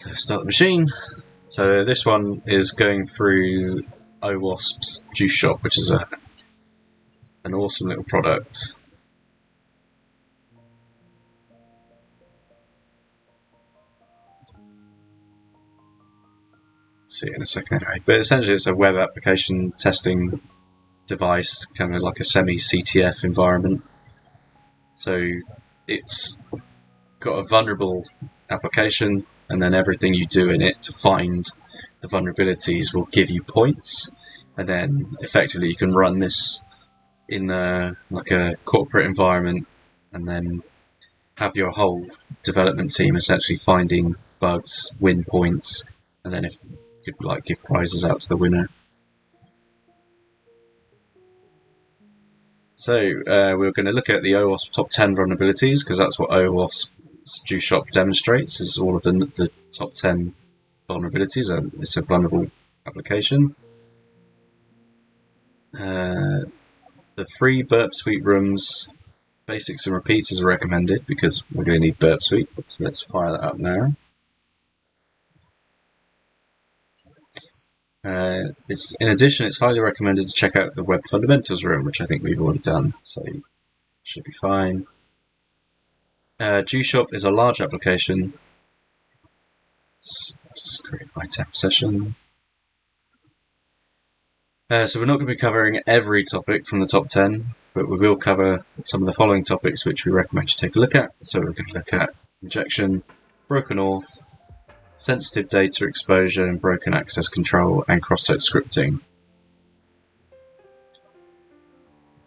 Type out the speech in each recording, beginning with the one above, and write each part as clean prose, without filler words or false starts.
So start the machine. So this one is going through OWASP's Juice Shop, which is an awesome little product. See it in a second anyway. But essentially it's a web application testing device, kind of like a semi-CTF environment. So it's got a vulnerable application, and then everything you do in it to find the vulnerabilities will give you points, and then effectively you can run this in like a corporate environment, and then have your whole development team essentially finding bugs, win points, and then if you could like give prizes out to the winner. So we're going to look at the OWASP top 10 vulnerabilities, because that's what OWASP's Juice Shop demonstrates, is all of the top 10 vulnerabilities. It's a vulnerable application. The free Burp Suite rooms, basics and repeaters are recommended, because we're going to need Burp Suite. So let's fire that up now. In addition, it's highly recommended to check out the Web Fundamentals room, which I think we've already done, so should be fine. Juice Shop is a large application. Let's just create my tab session. So we're not going to be covering every topic from the top 10, but we will cover some of the following topics which we recommend you take a look at. So we're going to look at injection, broken auth, sensitive data exposure and broken access control, and cross-site scripting.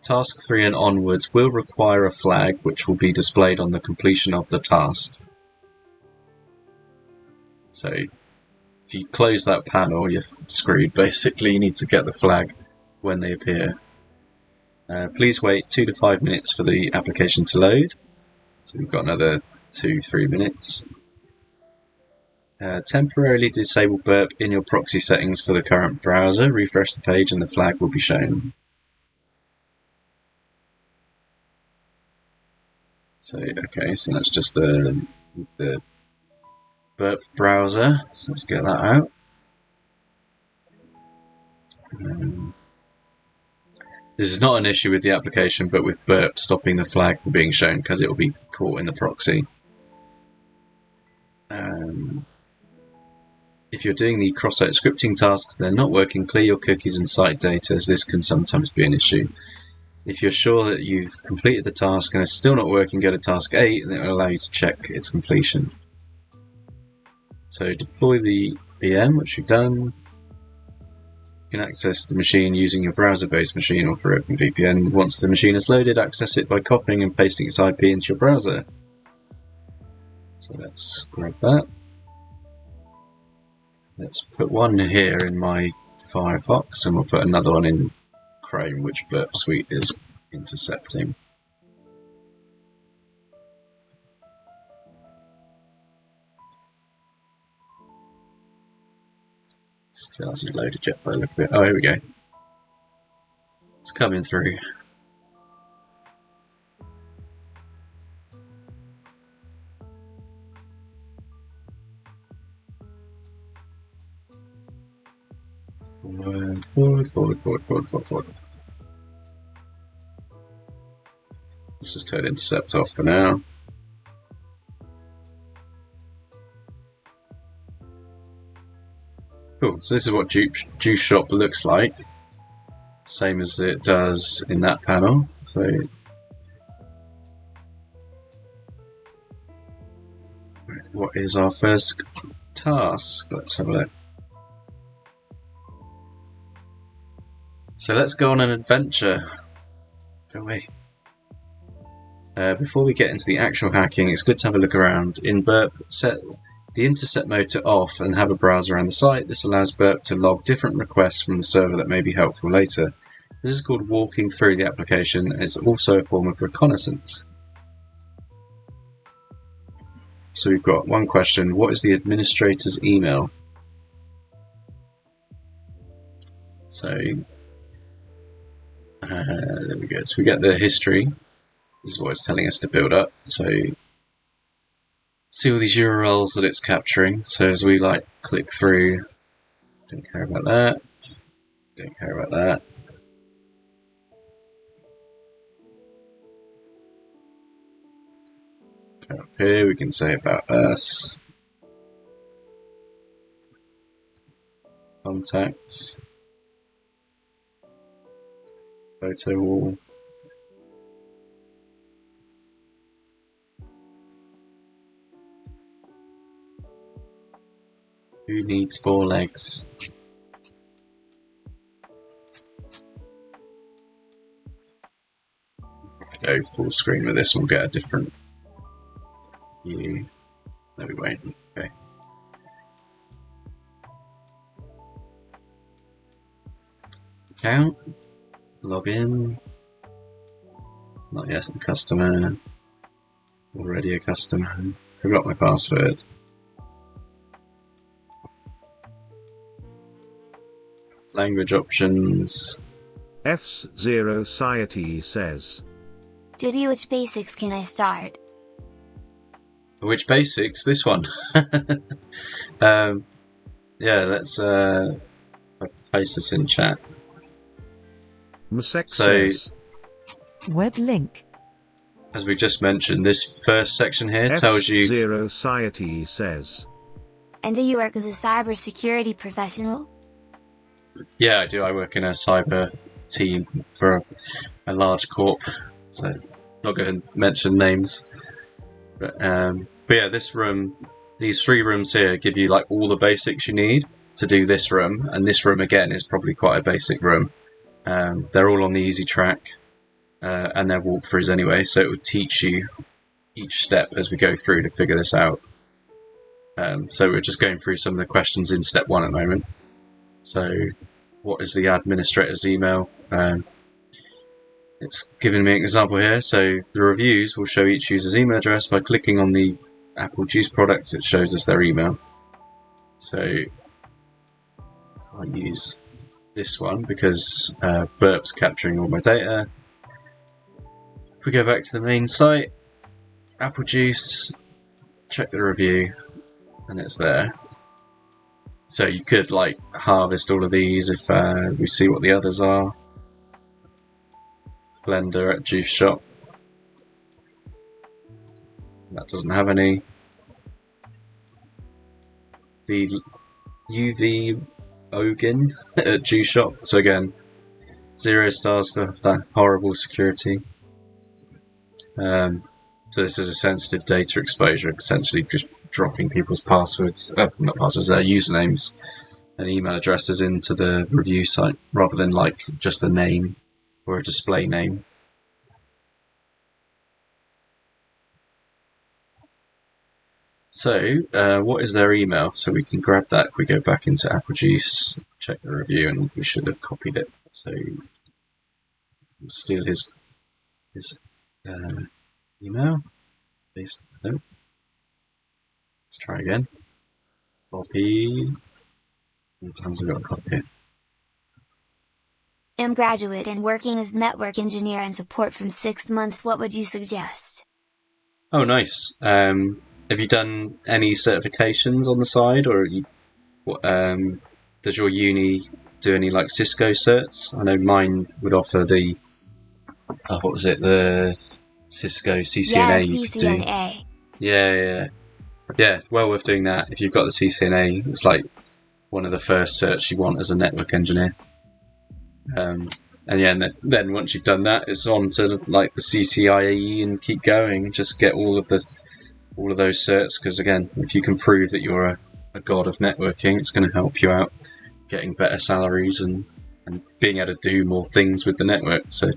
Task 3 and onwards will require a flag which will be displayed on the completion of the task. So if you close that panel, you're screwed. Basically, you need to get the flag when they appear. Please wait 2 to 5 minutes for the application to load. So we've got another 2-3 minutes. Temporarily disable burp in your proxy settings for the current browser. Refresh the page and the flag will be shown. So, okay, so that's just the burp browser. So let's get that out. This is not an issue with the application, but with burp stopping the flag from being shown, because it will be caught in the proxy. If you're doing the cross-site scripting tasks, they're not working, clear your cookies and site data, as this can sometimes be an issue. If you're sure that you've completed the task and it's still not working, go to task 8 and it will allow you to check its completion. So deploy the VM, which you've done. You can access the machine using your browser-based machine or through OpenVPN. Once the machine is loaded, access it by copying and pasting its IP into your browser. So let's grab that. Let's put one here in my Firefox, and we'll put another one in Chrome, which Burp Suite is intercepting. Still hasn't loaded yet by the look of it. Oh, here we go. It's coming through. Forward. Let's just turn intercept off for now. Cool, so this is what Juice Shop looks like. Same as it does in that panel. So what is our first task? Let's have a look. So let's go on an adventure. Go away. Before we get into the actual hacking, it's good to have a look around. In Burp, set the intercept mode to off and have a browse around the site. This allows Burp to log different requests from the server that may be helpful later. This is called walking through the application, and it's also a form of reconnaissance. So we've got one question: what is the administrator's email? So there we go. So we get the history. This is what it's telling us to build up. So see all these URLs that it's capturing. So as we like click through, don't care about that, don't care about that. Go up here, we can say about us, contacts, photo wall. Who needs 4 legs? Go full screen with this, we'll get a different view. No, we won't. Okay. Account, login. Not yet a customer. Already a customer. Forgot my password. Language options. F0 Society says. Judy, which basics can I start? Which basics? This one. Yeah, let's paste this in chat. Musek So, says. Web link. As we just mentioned, this first section here tells you. F0 Society says. And do you work as a cybersecurity professional? Yeah, I do. I work in a cyber team for a large corp, so not going to mention names. But yeah, this room, these 3 rooms here give you like all the basics you need to do this room, and this room again is probably quite a basic room. They're all on the easy track, and they're walkthroughs anyway, so it will teach you each step as we go through to figure this out. So we're just going through some of the questions in step 1 at the moment. So, what is the administrator's email? It's giving me an example here. So, the reviews will show each user's email address by clicking on the apple juice product. It shows us their email. So, if I use this one because Burp's capturing all my data. If we go back to the main site, apple juice, check the review, and it's there. So you could like harvest all of these if we see what the others are. Blender at juice shop. That doesn't have any. The UV Ogin at juice shop. So again, 0 stars for that horrible security. So this is a sensitive data exposure, essentially just dropping people's passwords, not passwords, their usernames and email addresses into the review site, rather than like just a name or a display name. So, what is their email? So we can grab that if we go back into Apple Juice, check the review, and we should have copied it. So, we'll steal his email. Paste the note. Let's try again. Copy. How many times have I got to copy it? I'm graduate and working as network engineer and support from 6 months. What would you suggest? Oh, nice. Have you done any certifications on the side, or does your uni do any like Cisco certs? I know mine would offer the what was it? The Cisco CCNA. Yeah, you could do. CCNA. Yeah. Well worth doing that. If you've got the CCNA, it's like one of the first certs you want as a network engineer. And then once you've done that, it's on to like the CCIE and keep going. Just get all of those certs, because again, if you can prove that you're a god of networking, it's going to help you out getting better salaries and being able to do more things with the network. So.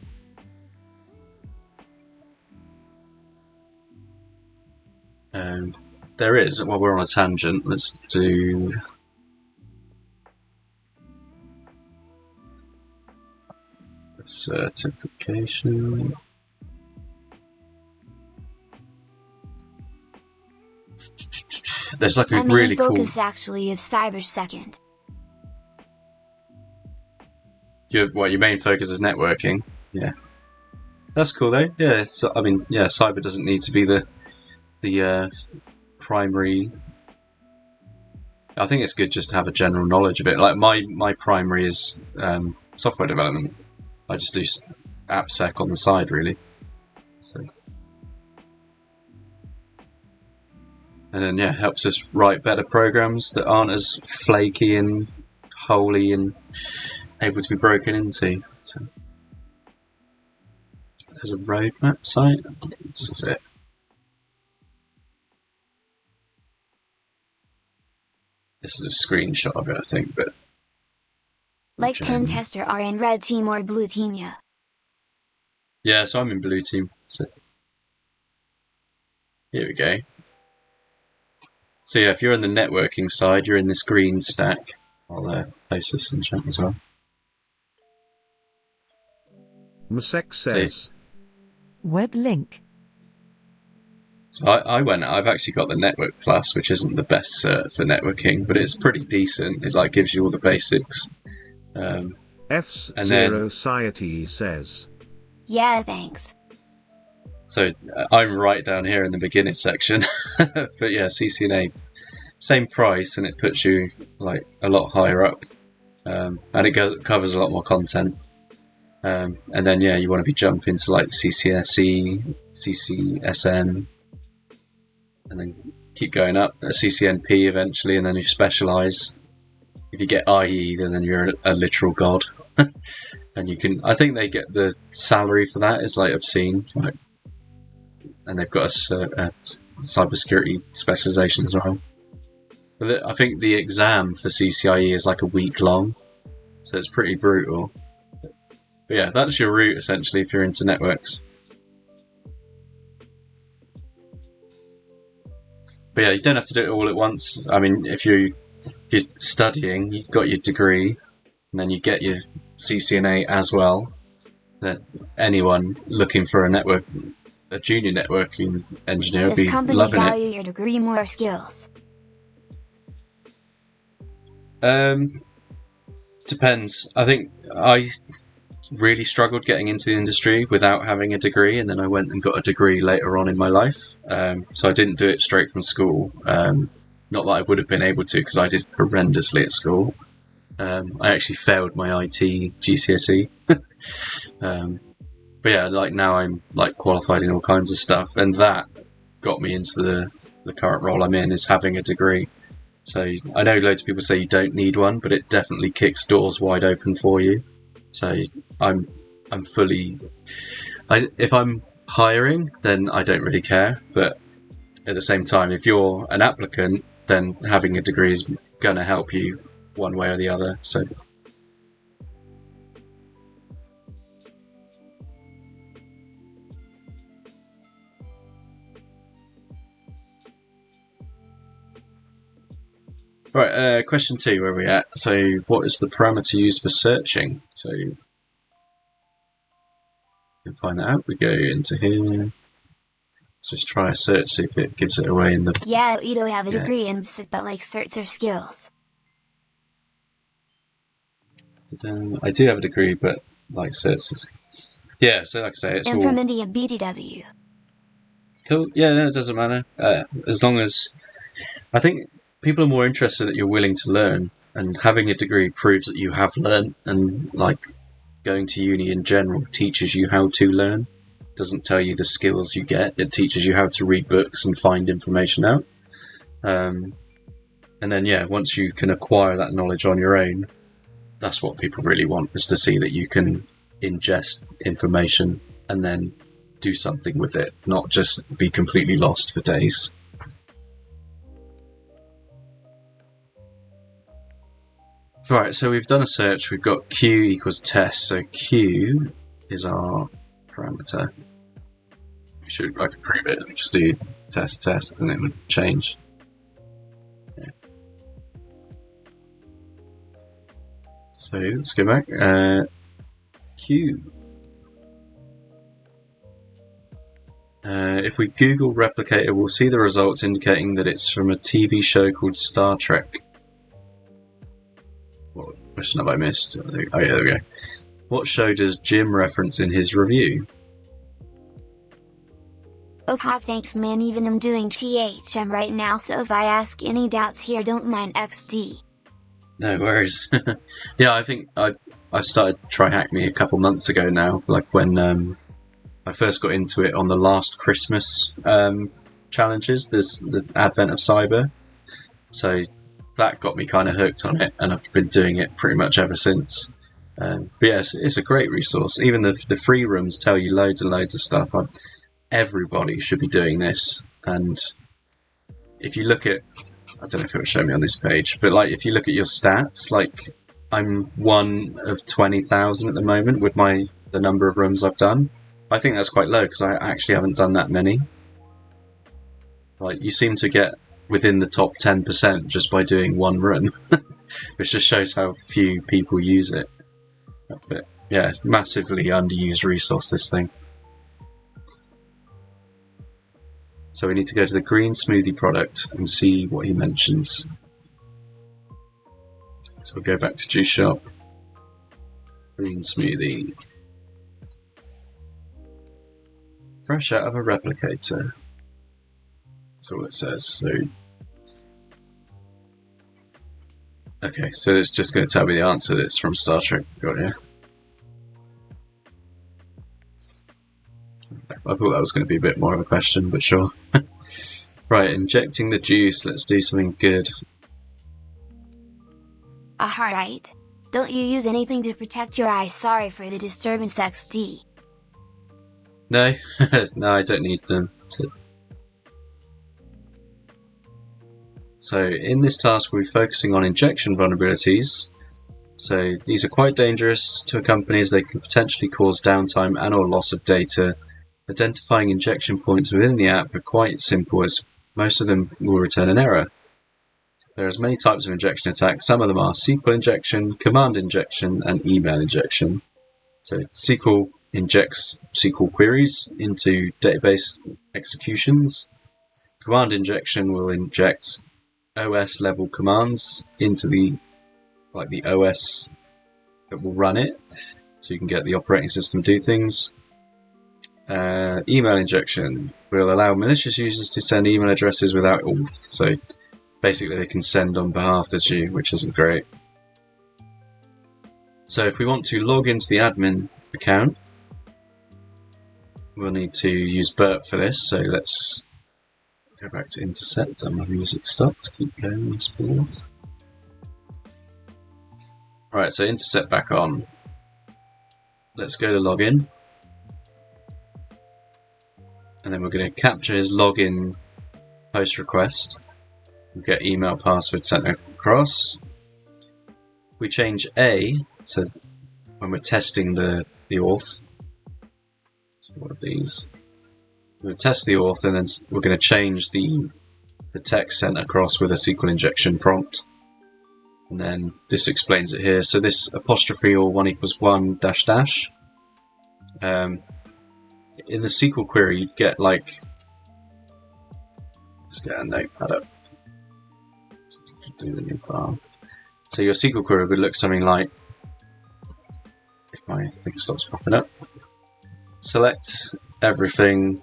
There is, while we're on a tangent, let's do the certification. There's like a really cool... My main focus actually is cybersecond. Your main focus is networking? Yeah. That's cool though. Yeah, so, I mean, yeah, cyber doesn't need to be the primary. I think it's good just to have a general knowledge of it. Like my primary is software development. I just do AppSec on the side, really. So, and then yeah, helps us write better programs that aren't as flaky and holey and able to be broken into. So, there's a roadmap site. This is it. This is a screenshot of it, I think, but Like pen tester are in red team or blue team, yeah. Yeah, so I'm in blue team. So here we go. So yeah, if you're on the networking side, you're in this green stack. I'll post this in chat as well. Musek says. Web link. So I've actually got the Network Plus, which isn't the best cert for networking, but it's pretty decent. It like gives you all the basics. F's and Zero then, Society says. Yeah, thanks. So I'm right down here in the beginner section, but yeah, CCNA, same price, and it puts you like a lot higher up, and it covers a lot more content. And then yeah, you want to be jumping to like CCSE, CCSN, and then keep going up at CCNP eventually, and then you specialise. If you get IE, then you're a literal god. And you can, I think they get the salary for that is like obscene, like, and they've got a cybersecurity specialisation as well. But I think the exam for CCIE is like a week long, so it's pretty brutal. But yeah, that's your route essentially if you're into networks. But yeah, you don't have to do it all at once. I mean, if you're studying, you've got your degree, and then you get your CCNA as well. Then anyone looking for a junior networking engineer, Does be company loving value it. your degree more skills? Depends. I think I really struggled getting into the industry without having a degree, and then I went and got a degree later on in my life. So I didn't do it straight from school. Not that I would have been able to, because I did horrendously at school. I actually failed my IT GCSE. But yeah, like now I'm like qualified in all kinds of stuff, and that got me into the current role I'm in, is having a degree. So I know loads of people say you don't need one, but it definitely kicks doors wide open for you. So I'm fully, if I'm hiring, then I don't really care. But at the same time, if you're an applicant, then having a degree is going to help you one way or the other. So right, question 2, where are we at? So what is the parameter used for searching? So you can find that out. We go into here. Let's just try a search, see if it gives it away in the... Yeah, you don't have a degree in SIT, but like certs or skills. I do have a degree, but like certs. Yeah, so like I say, it's I'm all... from India, BTW. Cool. Yeah, no, it doesn't matter. As long as... I think people are more interested that you're willing to learn, and having a degree proves that you have learned, and like going to uni in general teaches you how to learn. It doesn't tell you the skills you get, it teaches you how to read books and find information out. And then yeah, once you can acquire that knowledge on your own, that's what people really want, is to see that you can ingest information and then do something with it, not just be completely lost for days. Right, so we've done a search, we've got Q equals test, so Q is our parameter. I could prove it, we just do test and it would change. Yeah. So let's go back. Q. If we Google replicator, we'll see the results indicating that it's from a TV show called Star Trek. What question have I missed? Oh yeah, there we go. What show does Jim reference in his review? Okay, thanks man, even I'm doing THM right now, so if I ask any doubts here, don't mind XD. No worries. Yeah, I think I started TryHackMe a couple months ago now, like when I first got into it on the last Christmas challenges, the advent of cyber. So that got me kind of hooked on it, and I've been doing it pretty much ever since. But yeah, it's a great resource. Even the free rooms tell you loads and loads of stuff. Everybody should be doing this. And if you look at, I don't know if it will show me on this page, but like if you look at your stats, like I'm one of 20,000 at the moment with the number of rooms I've done. I think that's quite low because I actually haven't done that many. Like you seem to get within the top 10% just by doing one room, which just shows how few people use it. But yeah, massively underused resource, this thing. So we need to go to the green smoothie product and see what he mentions. So we'll go back to Juice Shop. Green smoothie. Fresh out of a replicator. That's all it says. So okay, so it's just going to tell me the answer that's from Star Trek. Got it, yeah. I thought that was going to be a bit more of a question, but sure. Right, injecting the juice. Let's do something good. Alright. Don't you use anything to protect your eyes? Sorry for the disturbance, XD. No, no, I don't need them. So in this task we're focusing on injection vulnerabilities. So these are quite dangerous to a company as they can potentially cause downtime and or loss of data. Identifying injection points within the app are quite simple as most of them will return an error. There are many types of injection attacks. Some of them are SQL injection, command injection, and email injection. So SQL injects SQL queries into database executions. Command injection will inject OS level commands into the OS that will run it, so you can get the operating system to do things. Email injection will allow malicious users to send email addresses without auth, so basically they can send on behalf of you, which isn't great. So if we want to log into the admin account, we'll need to use burp for this, so let's go back to Intercept and my music stopped. Keep going, I suppose. Right, so Intercept back on. Let's go to login. And then we're going to capture his login post request. We'll get email password sent across. We change A, so when we're testing the auth. So what are these? We'll test the auth and then we're going to change the text sent across with a SQL injection prompt. And then this explains it here. So this apostrophe or 1 equals 1 dash dash. In the SQL query, you'd get like, let's get a notepad up. Do the new file. So your SQL query would look something like, if my thing stops popping up, select everything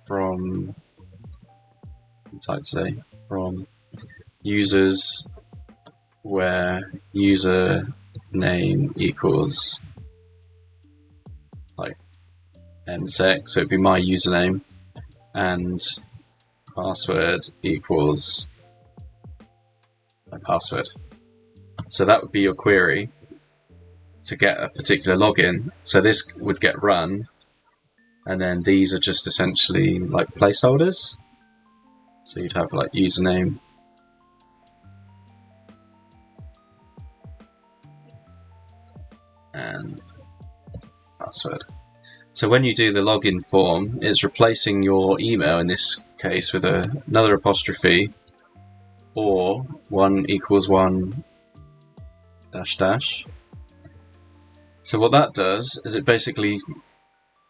from, type today, from users where user name equals like msec, so it'd be my username, and password equals my password. So that would be your query to get a particular login. So this would get run, and then these are just essentially like placeholders. So you'd have like username, and password. So when you do the login form, it's replacing your email in this case with another apostrophe or 1 equals 1 dash dash. So what that does is it basically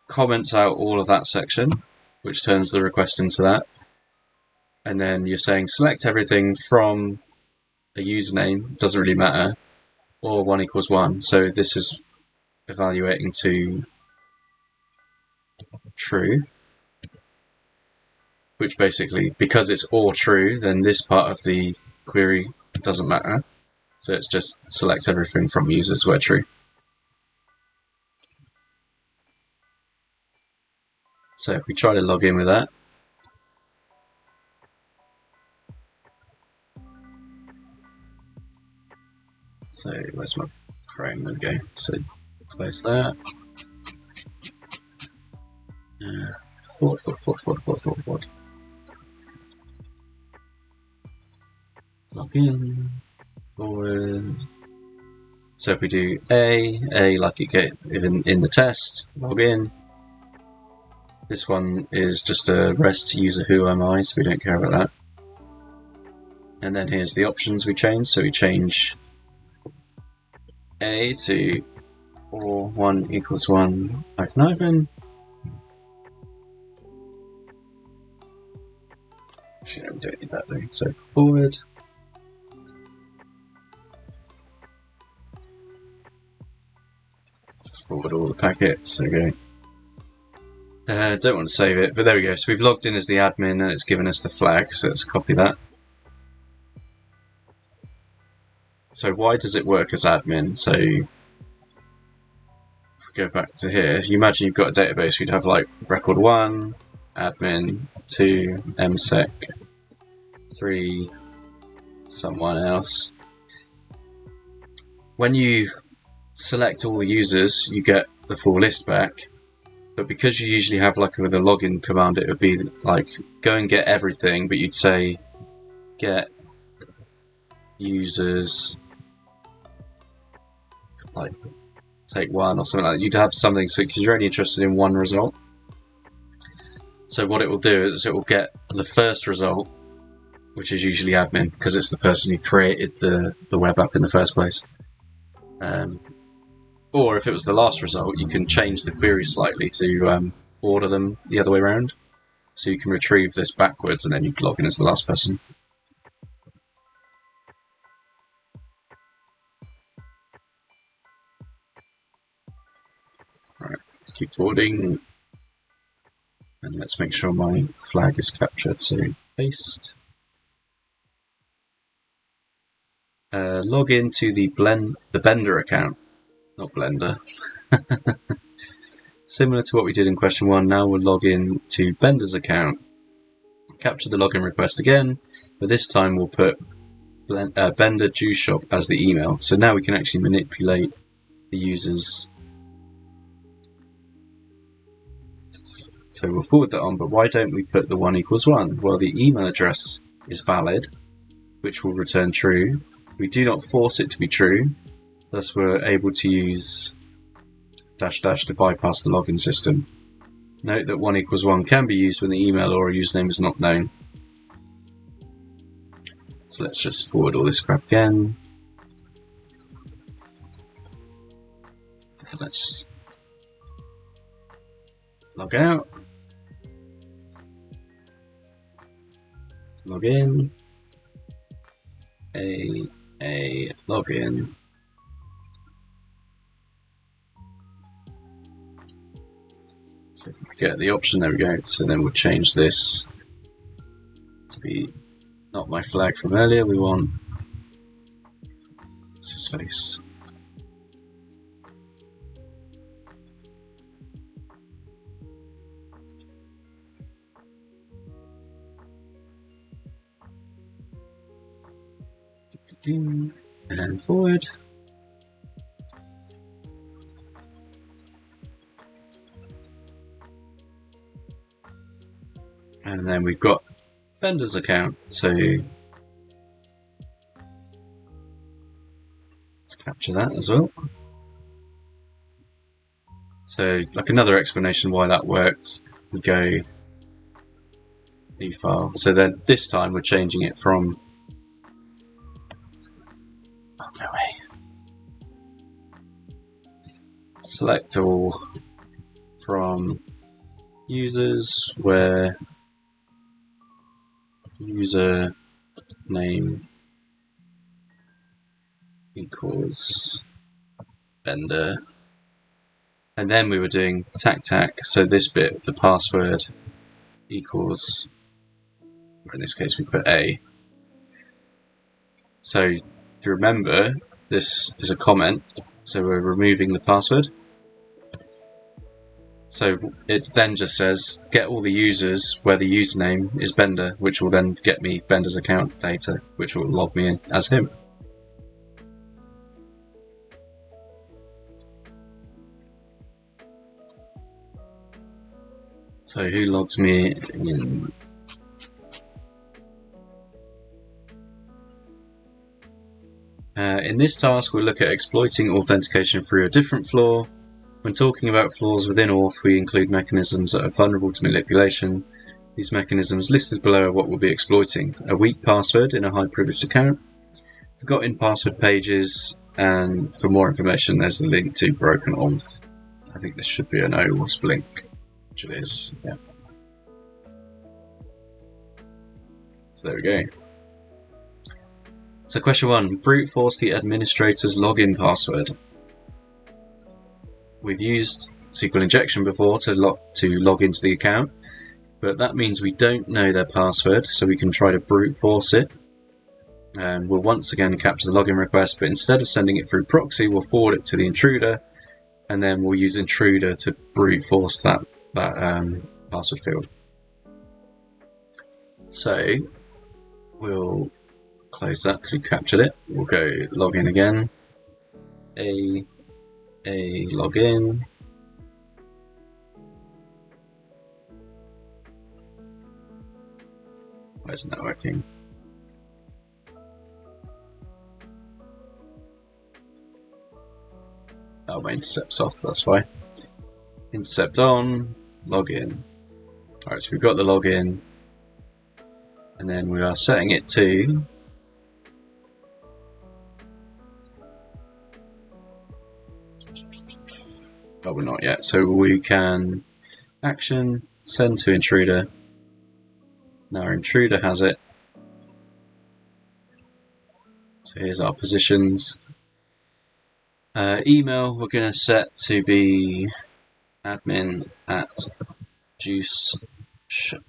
comments out all of that section, which turns the request into that. And then you're saying select everything from a username, doesn't really matter, or 1 equals 1. So this is evaluating to true, which basically, because it's or true, then this part of the query doesn't matter. So it's just selects everything from users where true. So if we try to log in with that, so where's my Chrome? There we go. So close that. Forward. Log in. Forward. So if we do A like it get in the test, log in. This one is just a REST user who am I, so we don't care about that. And then here's the options we change. So we change A to or 1 equals 1 -. Actually, no, we don't need that though. So forward. Just forward all the packets. There we go. Don't want to save it, but there we go. So we've logged in as the admin and it's given us the flag, so let's copy that. So why does it work as admin? So if we go back to here, if you imagine you've got a database, you'd have like record 1, admin, 2, msec, 3, someone else. When you select all the users, you get the full list back. But because you usually have like with a login command, it would be like go and get everything, but you'd say get users, like take 1 or something like that. You'd have something, so because you're only interested in 1 result. So what it will do is it will get the first result, which is usually admin, because it's the person who created the web app in the first place. Or if it was the last result, you can change the query slightly to order them the other way around. So you can retrieve this backwards and then you can log in as the last person. Alright, let's keep forwarding. And let's make sure my flag is captured, so paste. Log into the Bender account, not Blender. Similar to what we did in question 1, now we'll log in to Bender's account, capture the login request again, but this time we'll put Bender Juice Shop as the email. So now we can actually manipulate the users. So we'll forward that on, but why don't we put the 1 equals 1? Well, the email address is valid, which will return true. We do not force it to be true, thus we're able to use -- to bypass the login system. Note that 1 equals 1 can be used when the email or a username is not known. So let's just forward all this crap again. Let's log out. Log in. A login. So we get the option, there we go. So then we'll change this to be not my flag from earlier. We want space. And forward. And then we've got Bender's account, so let's capture that as well. So like another explanation why that works, we go new file. So then this time we're changing it from go away. Select all from users where user name equals Bender And then we were doing tac, so this bit, the password equals, or in this case we put A. So if you remember, this is a comment, so we're removing the password. So it then just says, get all the users where the username is Bender, which will then get me Bender's account data, which will log me in as him. So who logs me in? In this task, we'll look at exploiting authentication through a different flaw. When talking about flaws within Auth, we include mechanisms that are vulnerable to manipulation. These mechanisms listed below are what we'll be exploiting. A weak password in a high-privileged account, forgotten password pages, and for more information, there's the link to broken Auth. I think this should be an OWASP link, which it is, yeah. So there we go. So question 1, brute force the administrator's login password. We've used SQL injection before to log into the account, but that means we don't know their password, so we can try to brute force it. And we'll once again capture the login request, but instead of sending it through proxy, we'll forward it to the intruder, and then we'll use intruder to brute force that password field. So we'll close that because we captured it. We'll go login again. A login. Why isn't that working? Oh, my intercept's off, that's why. Intercept on, login. Alright, so we've got the login. And then we are setting it to oh, we're not yet. So we can action, send to intruder. Now our intruder has it. So here's our positions. Email we're going to set to be admin at juice shop.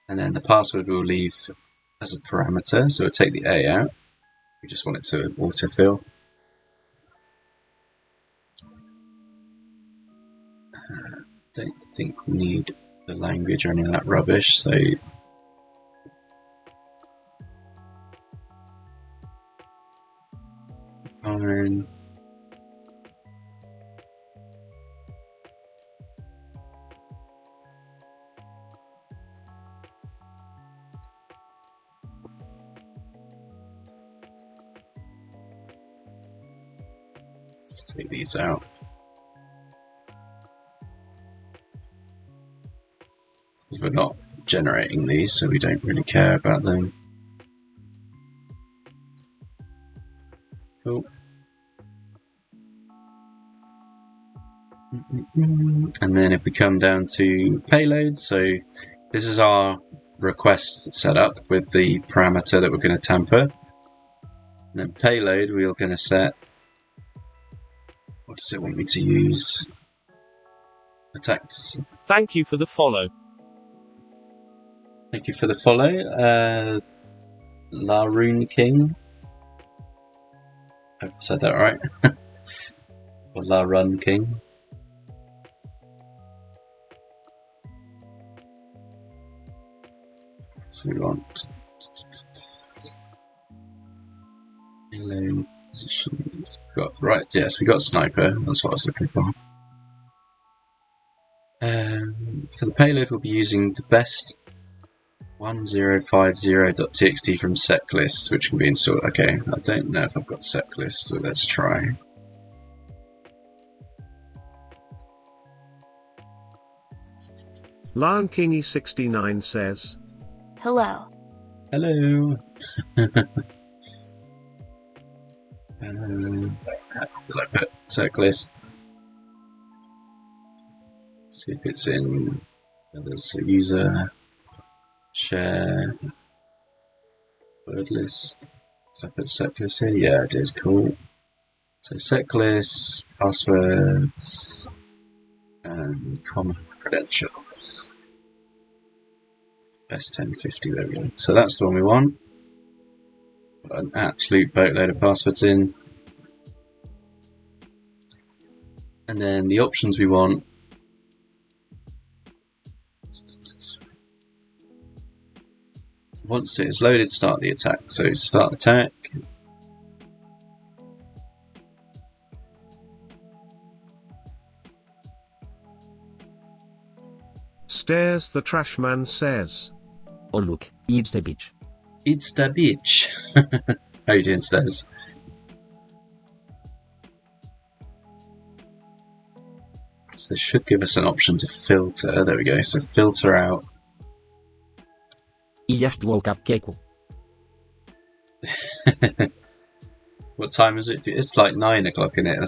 And then the password we'll leave as a parameter, so we'll take the A out. We just want it to autofill. Don't think we need the language or any of that rubbish, so fine. Just take these out. Because we're not generating these, so we don't really care about them. Cool. And then if we come down to payload, so this is our request setup with the parameter that we're going to tamper. And then payload, we're going to set, what does it want me to use? Attacks. Thank you for the follow. Thank you for the follow. Laroon King. I said that right. Or La Run King. So we want alone positions. Right, yes, we got sniper. That's what I was looking for. For the payload, we'll be using the best 1050.txt from setlist, which can be installed. Okay, I don't know if I've got setlist, so let's try. Lion Kingy 69 says, Hello. Hello. Like that setlist. See if it's in. There's a user. Share word list. Did I put setlist here? Yeah, it is. Cool. So set lists, passwords, and common credentials. Best 1050, there we go. So that's the one we want. Got an absolute boatload of passwords in. And then the options we want. Once it is loaded, start the attack. So start attack. Stairs the trash man says. Oh look, it's the beach. It's the bitch. How you doing, Stairs? So this should give us an option to filter. There we go. So filter out. I just woke up, Keku. What time is it? It's like 9 o'clock in it.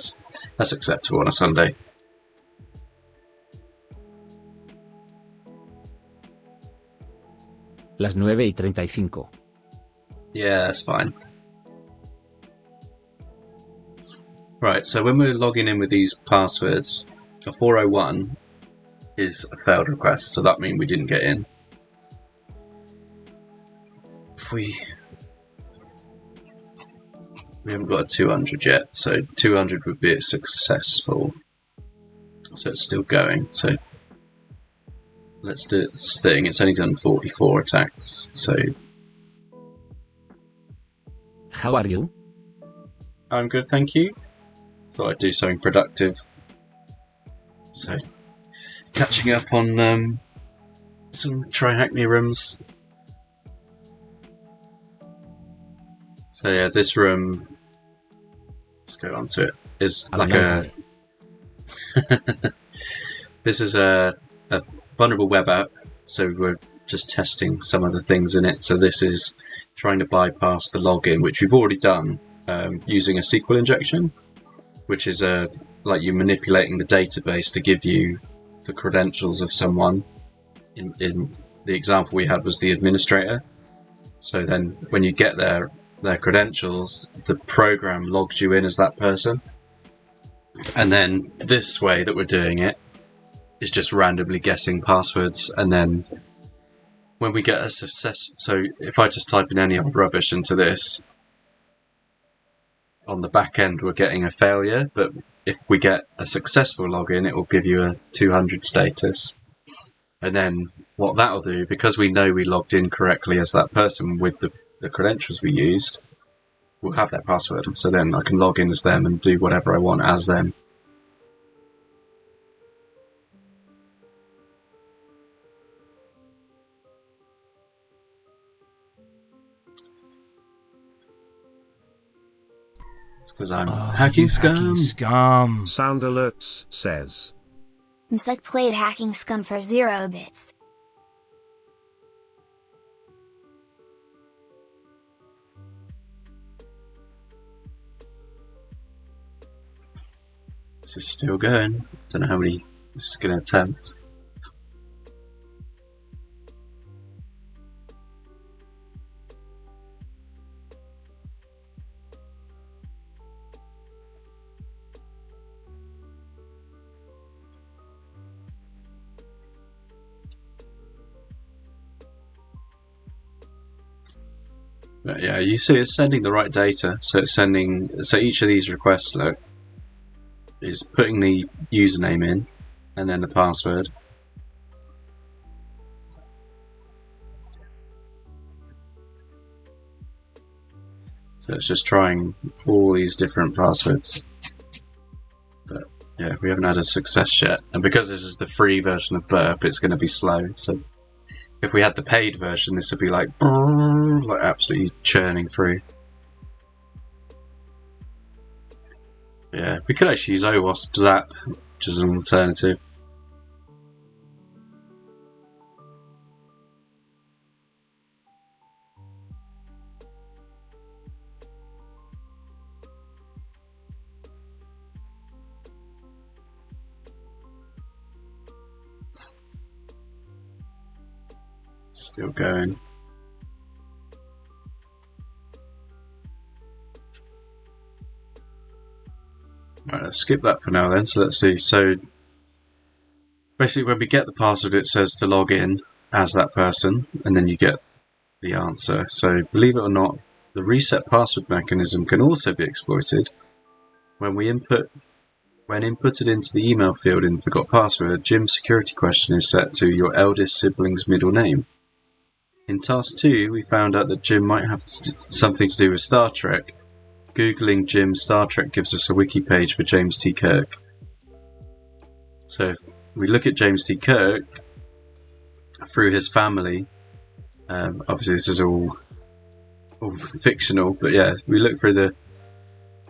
That's acceptable on a Sunday. Las 9:35. Yeah, that's fine. Right, so when we're logging in with these passwords, a 401 is a failed request, so that means we didn't get in. If we haven't got a 200 yet, so 200 would be a successful. So it's still going. So let's do this thing. It's only done 44 attacks, so How are you? I'm good, thank you. Thought I'd do something productive. So, catching up on some Trihackney rooms. So yeah, this room, let's go on to it, is like a... This is a vulnerable web app, so we're just testing some of the things in it. So this is trying to bypass the login, which we've already done using a SQL injection, which is like you manipulating the database to give you the credentials of someone. In the example we had was the administrator. So then when you get their credentials, the program logs you in as that person. And then this way that we're doing it is just randomly guessing passwords, and then when we get a success, so if I just type in any old rubbish into this, on the back end we're getting a failure, but if we get a successful login, it will give you a 200 status. And then what that'll do, because we know we logged in correctly as that person with the credentials we used, we'll have their password. So then I can log in as them and do whatever I want as them. Because I'm hacking scum. Scum. Sound alerts says. Msec played hacking scum for 0 bits. This is still going. Don't know how many this is going to attempt. But yeah, you see it's sending the right data. So it's sending, so each of these requests, look, is putting the username in and then the password. So it's just trying all these different passwords. But yeah, we haven't had a success yet. And because this is the free version of Burp, it's going to be slow. So if we had the paid version, this would be like absolutely churning through. Yeah, we could actually use OWASP Zap, which is an alternative. Still going. let's skip that for now then. So let's see. So basically when we get the password, it says to log in as that person, and then you get the answer. So believe it or not, the reset password mechanism can also be exploited. When inputted into the email field in forgot password, a Jim security question is set to your eldest sibling's middle name. In task 2, we found out that Jim might have something to do with Star Trek. Googling Jim Star Trek gives us a wiki page for James T. Kirk. So if we look at James T. Kirk through his family, obviously this is all fictional, but yeah, we look through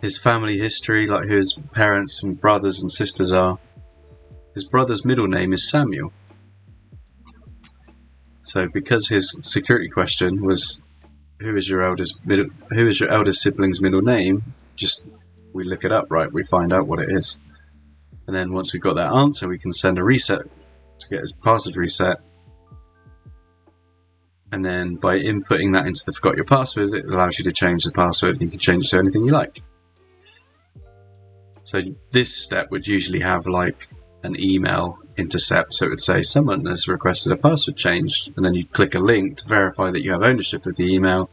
his family history, like who his parents and brothers and sisters are. His brother's middle name is Samuel. So because his security question was who is your eldest sibling's middle name, we look it up, right? We find out what it is. And then once we've got that answer, we can send a reset to get his password reset. And then by inputting that into the forgot your password, it allows you to change the password, and you can change it to anything you like. So this step would usually have like an email intercept, so it would say someone has requested a password change, and then you click a link to verify that you have ownership of the email,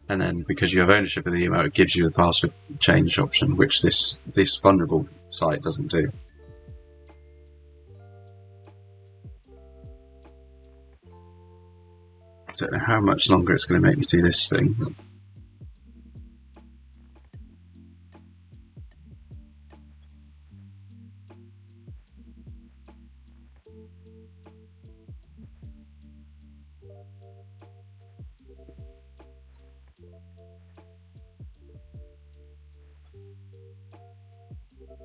and then because you have ownership of the email, it gives you the password change option, which this vulnerable site doesn't do. I don't know how much longer it's going to make me do this thing.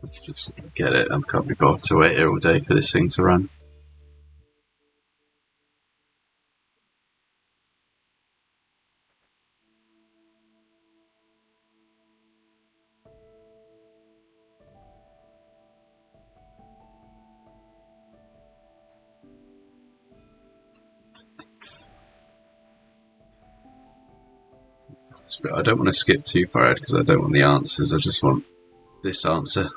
Let's just get it. I can't be bothered to wait here all day for this thing to run. But I don't want to skip too far ahead because I don't want the answers. I just want this answer.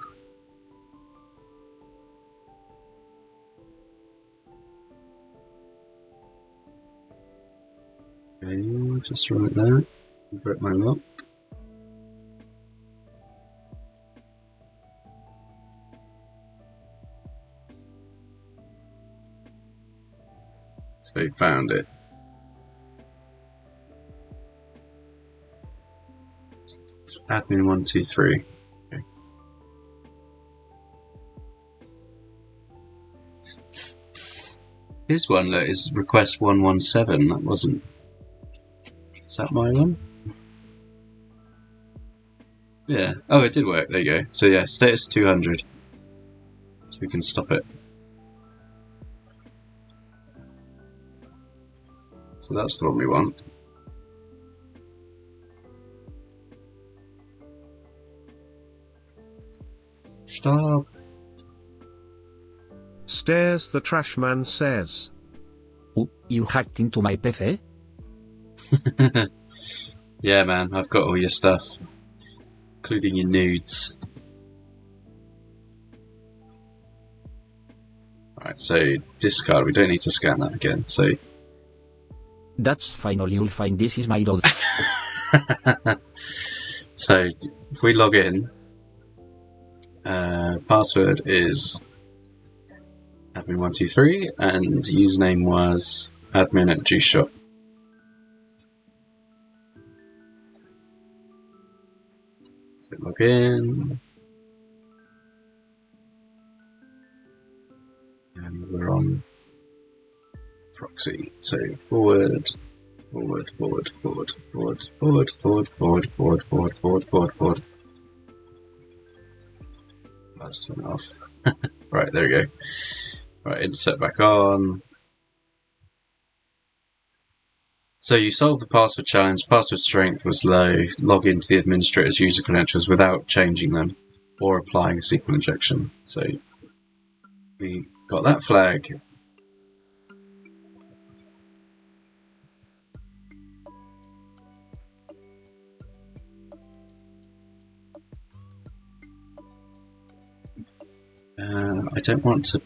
Okay, just right there. Convert my lock. So you found it. Admin 123. Okay. Here's one that is request 117. That wasn't. Is that my one? Yeah. Oh, it did work. There you go. So yeah, status 200. So we can stop it. So that's the one we want. Stop. Stairs the trash man says. Oh, you hacked into my PC? Yeah, man, I've got all your stuff, including your nudes. Alright, so discard. We don't need to scan that again. So That's finally you'll find this is my old. so if we log in, password is admin123 and username was admin@juiceshop. So log in, and we're on proxy. So forward. Let's turn it off. Right, there we go. Right, insert back on. So you solved the password challenge. Password strength was low. Log into the administrator's user credentials without changing them or applying a SQL injection. So we got that flag. I don't want to.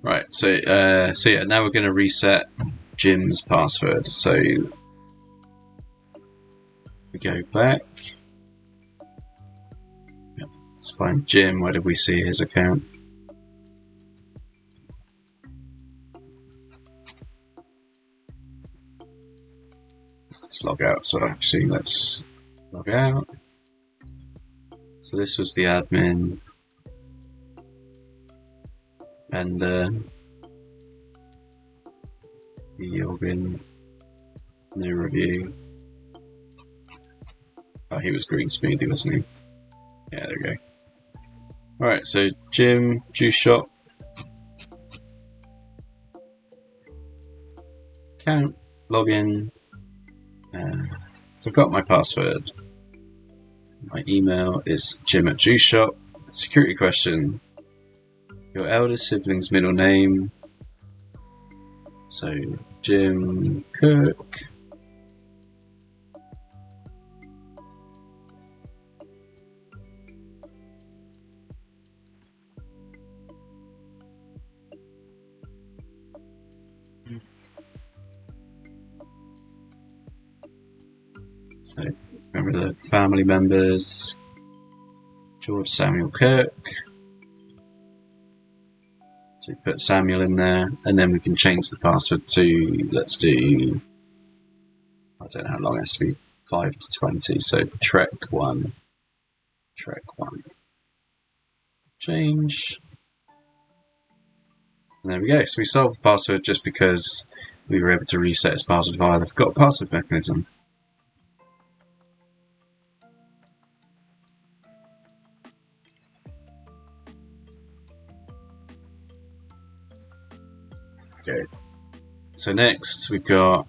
Right, so yeah, now we're going to reset Jim's password. So we go back. Let's find Jim. Where did we see his account? Let's log out. So actually, let's log out. So this was the admin. And the login, no review. Oh, he was green smoothie, wasn't he? Yeah, there we go. Alright, so Jim, juice shop, account, login. So I've got my password. My email is jim@juiceshop. Security question. Your eldest sibling's middle name. So Jim Cook. So remember the family members. George Samuel Kirk. So we put Samuel in there, and then we can change the password to, let's do, I don't know how long it has to be, 5 to 20, so Trek1, change, and there we go. So we solved the password just because we were able to reset his password via the forgot password mechanism. Okay. So next we've got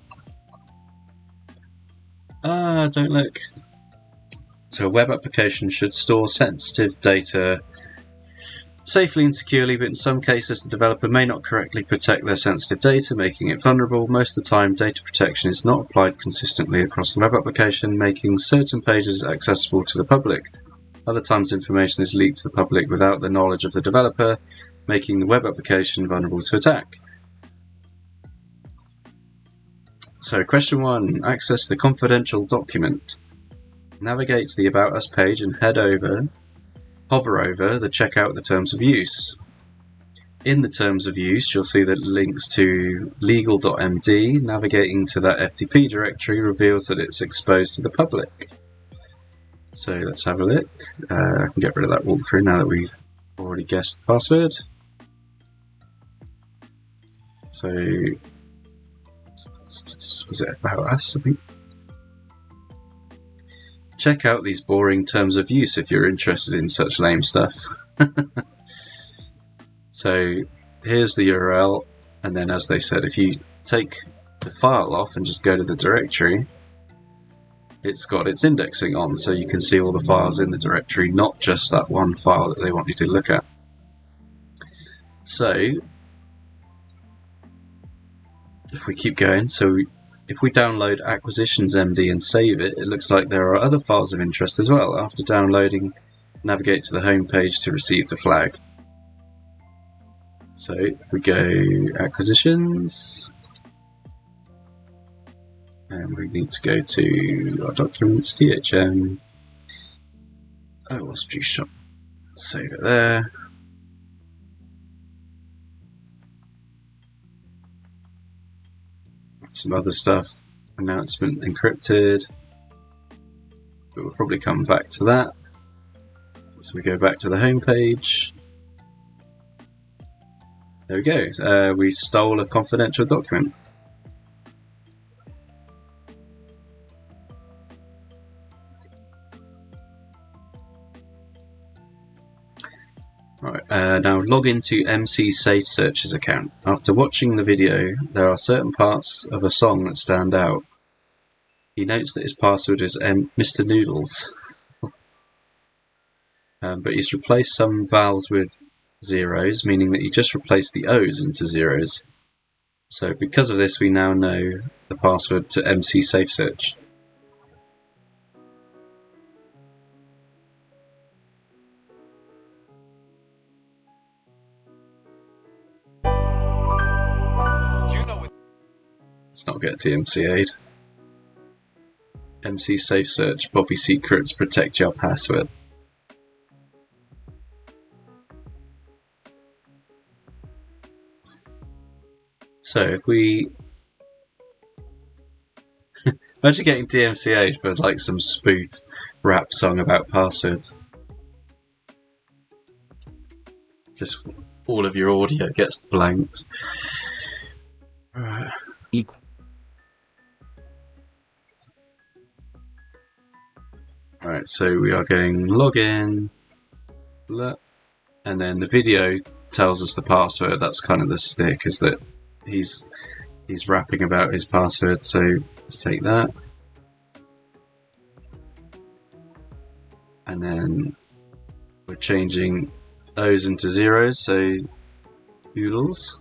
don't look. So a web application should store sensitive data safely and securely, but in some cases the developer may not correctly protect their sensitive data, making it vulnerable. Most of the time data protection is not applied consistently across the web application, making certain pages accessible to the public. Other times information is leaked to the public without the knowledge of the developer, making the web application vulnerable to attack. So question 1, access the confidential document. Navigate to the About Us page and hover over the Check Out the Terms of Use. In the Terms of Use, you'll see that it links to legal.md. Navigating to that FTP directory reveals that it's exposed to the public. So let's have a look. I can get rid of that walkthrough now that we've already guessed the password. So, was it About Us, I think? Check out these boring terms of use if you're interested in such lame stuff. So here's the URL, and then as they said, if you take the file off and just go to the directory, it's got its indexing on, so you can see all the files in the directory, not just that one file that they want you to look at. So if we keep going, so if we download Acquisitions MD and save it, it looks like there are other files of interest as well. After downloading, navigate to the home page to receive the flag. So if we go Acquisitions, and we need to go to our documents, THM, OWASP shop, save it there. Some other stuff, announcement encrypted, but we'll probably come back to that. So we go back to the home page. There we go. We stole a confidential document. Right, now log into MC Safe Search's account. After watching the video, there are certain parts of a song that stand out. he notes that his password is Mr. Noodles. But he's replaced some vowels with zeros, meaning that he just replaced the O's into zeros. So because of this, we now know the password to MC Safe Search. Let's not get DMCA'd. MC Safe Search, Bobby Secrets, protect your password. So if we imagine getting DMCA'd for like some spoof rap song about passwords. Just all of your audio gets blanked. Right. Alright, so we are going login, and then the video tells us the password. That's kind of the stick, is that he's rapping about his password. So let's take that, and then we're changing O's into zeros, so oodles,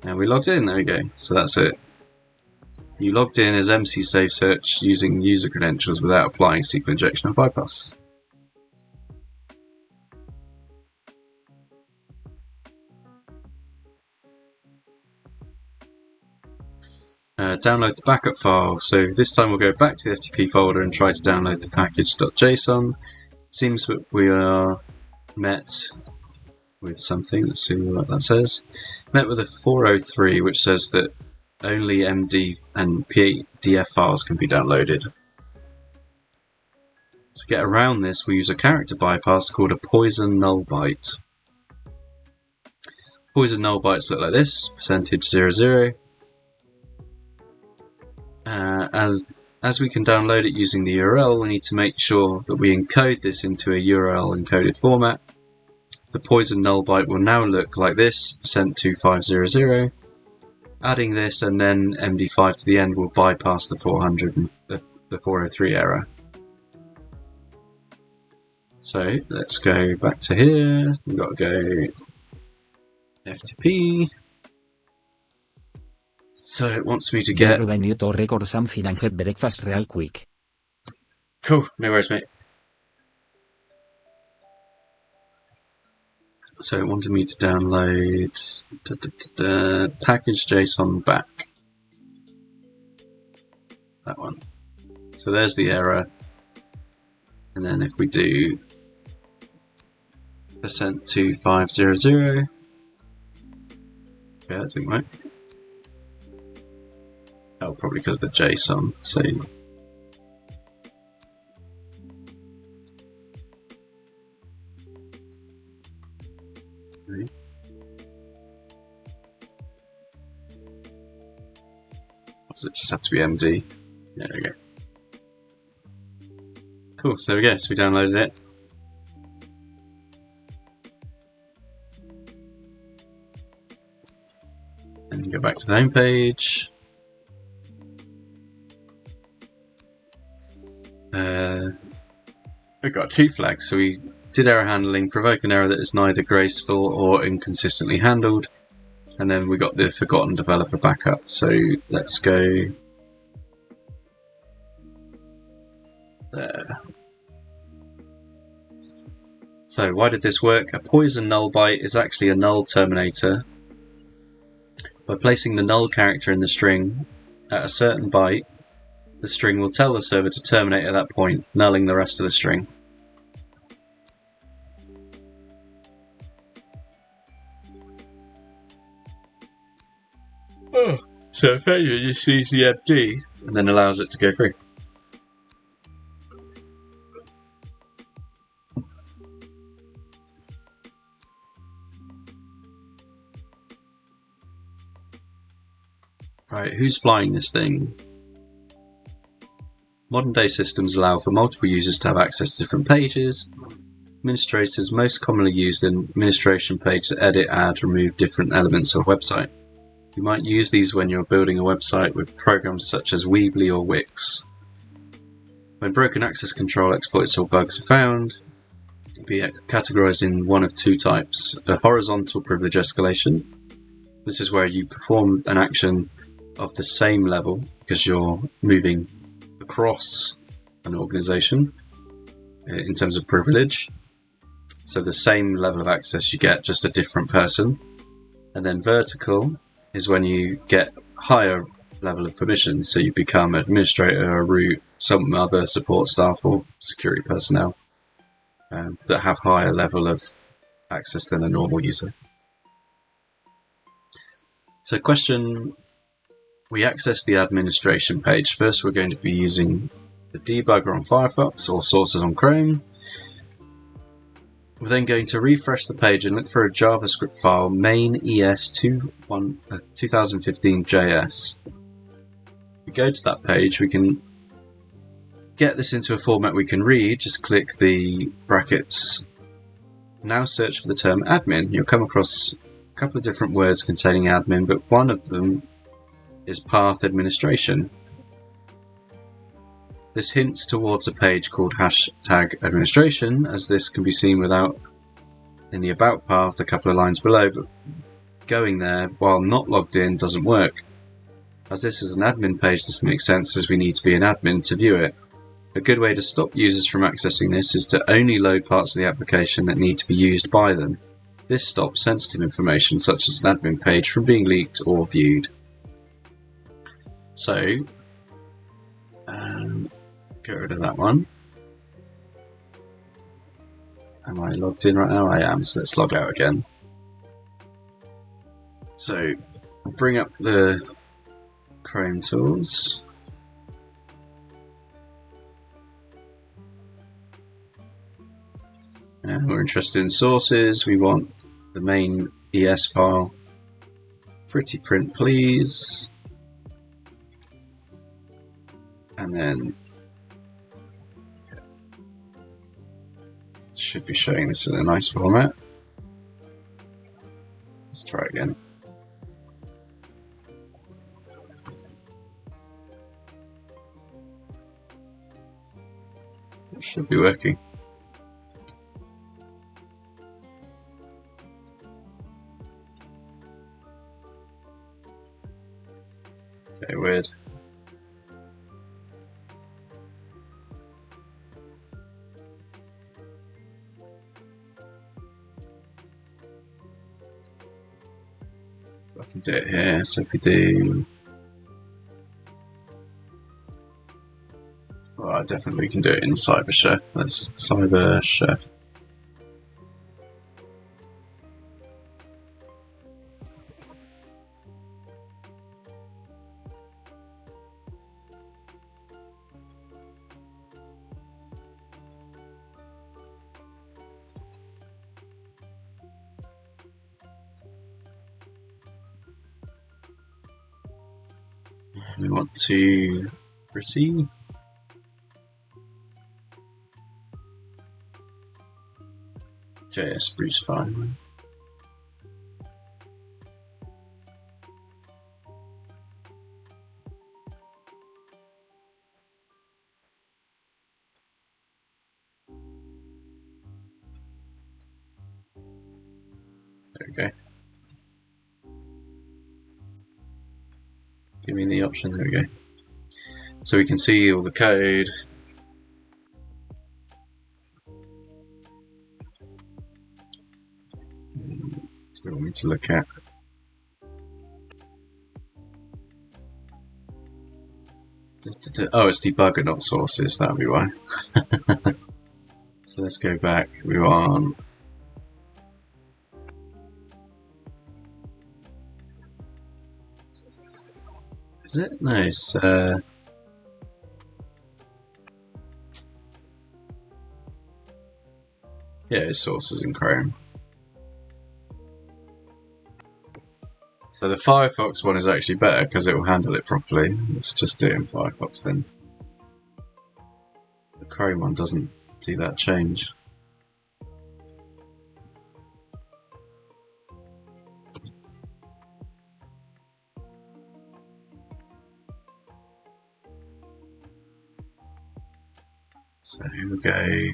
and we logged in. There we go. So that's it. You logged in as MC Safe Search using user credentials without applying SQL injection and bypass. Download the backup file. So this time we'll go back to the FTP folder and try to download the package.json. Seems that we are met with something. Let's see what that says. Met with a 403, which says that only MD and PDF files can be downloaded. To get around this, we use a character bypass called a poison null byte. Poison null bytes look like this: %00. As we can download it using the URL, we need to make sure that we encode this into a URL encoded format. The poison null byte will now look like this: %2500. Adding this and then MD5 to the end will bypass the 400 and the 403 error. So let's go back to here. We've got to go FTP. So it wants me to get. I need to record something and have breakfast real quick. Cool, no worries, mate. So it wanted me to download package JSON back. That one. So there's the error. And then if we do %2500, yeah, that didn't work. Oh, probably because of the JSON. So does it just have to be MD? Yeah, there we go. Cool, so there we go. So we downloaded it. And go back to the home page. We've got two flags. So we did error handling, provoke an error that is neither graceful or inconsistently handled. And then we got the forgotten developer backup. So let's go there. So why did this work? A poison null byte is actually a null terminator. By placing the null character in the string at a certain byte, the string will tell the server to terminate at that point, nulling the rest of the string. So failure just sees the MD and then allows it to go through. Right, who's flying this thing? Modern day systems allow for multiple users to have access to different pages. Administrators most commonly use the administration page to edit, add, remove different elements of a website. You might use these when you're building a website with programs such as Weebly or Wix. When broken access control exploits or bugs are found, it'll be categorized in one of two types: a horizontal privilege escalation. This is where you perform an action of the same level because you're moving across an organization in terms of privilege. So the same level of access you get, just a different person. And then vertical is when you get higher level of permissions, so you become an administrator, a root, some other support staff or security personnel that have higher level of access than a normal user. So question, we access the administration page. First we're going to be using the debugger on Firefox or sources on Chrome. We're then going to refresh the page and look for a JavaScript file, main es2015.js. We go to that page, we can get this into a format we can read. Just click the brackets. Now search for the term admin. You'll come across a couple of different words containing admin, but one of them is path administration. This hints towards a page called #administration, as this can be seen in the about path a couple of lines below, but going there while not logged in doesn't work. As this is an admin page, this makes sense as we need to be an admin to view it. A good way to stop users from accessing this is to only load parts of the application that need to be used by them. This stops sensitive information such as an admin page from being leaked or viewed. So, get rid of that one. Am I logged in right now? I am, so let's log out again. So, I'll bring up the Chrome tools. And we're interested in sources. We want the main ES file. Pretty print, please. And then should be showing this in a nice format. Let's try again. It should be working. Okay, weird. I can do it here, so if we do... Well, I definitely can do it in CyberChef. Let's CyberChef. We want to pretty. JS Bruce 5. There we go. Give me the option, there we go. So we can see all the code. So we want me to look at. Oh, it's debugger, not sources, that'll be why. So let's go back. We want. Is it? No, it's yeah, it's sources in Chrome. So the Firefox one is actually better because it will handle it properly. Let's just do it in Firefox then. The Chrome one doesn't do that change. we'll go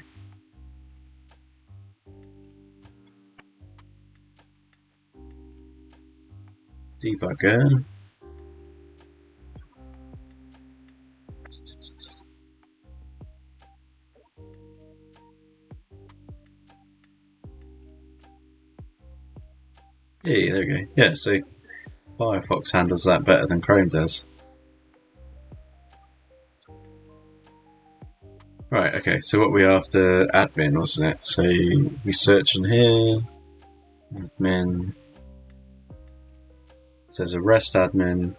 debugger. Yeah, there we go. Yeah, so Firefox handles that better than Chrome does. Right, okay, so what we after admin, wasn't it? So we search in here, admin, it says arrest admin,